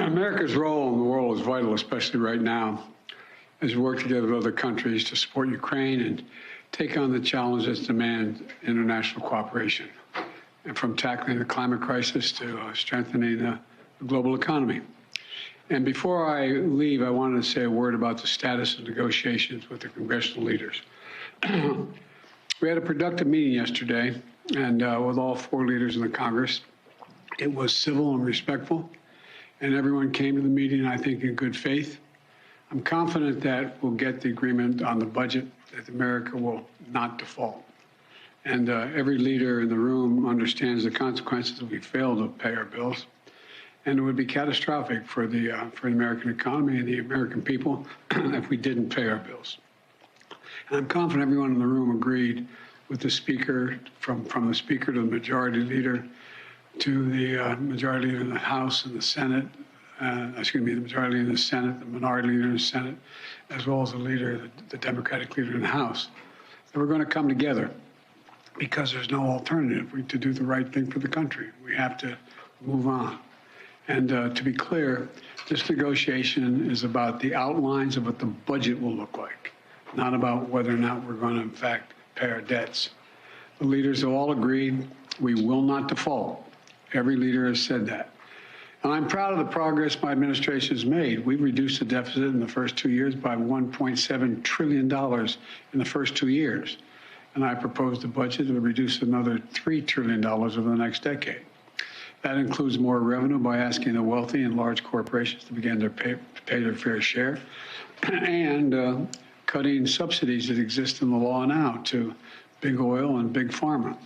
America's role in the world is vital, especially right now, as we work together with other countries to support Ukraine and take on the challenges that demand international cooperation, and from tackling the climate crisis to strengthening the global economy. And before I leave, I wanted to say a word about the status of negotiations with the congressional leaders. We had a productive meeting yesterday, and with all 4 leaders in the Congress. It was civil and respectful, and everyone came to the meeting, I think, in good faith. I'm confident that we'll get the agreement on the budget, that America will not default. And every leader in the room understands the consequences if we fail to pay our bills. And it would be catastrophic for the American economy and the American people if we didn't pay our bills. And I'm confident everyone in the room agreed with the speaker, from the speaker to the majority leader, to the majority leader in the House and the Senate, the majority leader in the Senate, the minority leader in the Senate, as well as the leader, the Democratic leader in the House, that we're going to come together because there's no alternative to do the right thing for the country. We have to move on. And to be clear, this negotiation is about the outlines of what the budget will look like, not about whether or not we're going to, in fact, pay our debts. The leaders have all agreed we will not default. Every leader has said that. And I'm proud of the progress my administration has made. We've reduced the deficit in the first 2 years by $1.7 trillion in the first 2 years. And I proposed a budget that would reduce another $3 trillion over the next decade. That includes more revenue by asking the wealthy and large corporations to begin to pay their fair share, and cutting subsidies that exist in the law now to big oil and big pharma.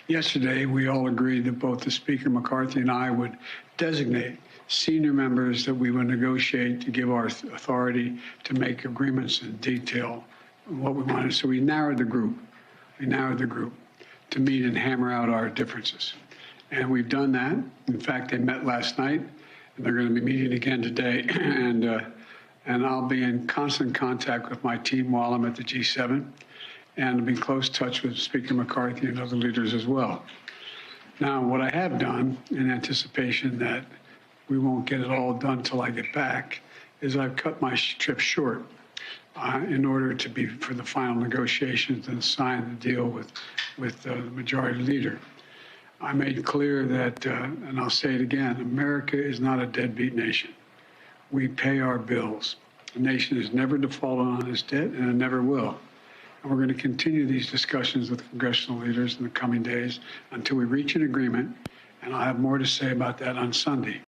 Yesterday, we all agreed that both the Speaker McCarthy and I would designate senior members that we would negotiate to give our authority to make agreements in detail on what we wanted. So we narrowed the group. To meet and hammer out our differences. And we've done that. In fact, they met last night, and they're going to be meeting again today. And I'll be in constant contact with my team while I'm at the G7, and be in close touch with Speaker McCarthy and other leaders as well. Now, what I have done, in anticipation that we won't get it all done till I get back, is I've cut my trip short in order to be for the final negotiations and sign the deal with the majority leader. I made clear that, and I'll say it again, America is not a deadbeat nation. We pay our bills. The nation has never defaulted on its debt, and it never will. And we're going to continue these discussions with congressional leaders in the coming days until we reach an agreement, and I'll have more to say about that on Sunday.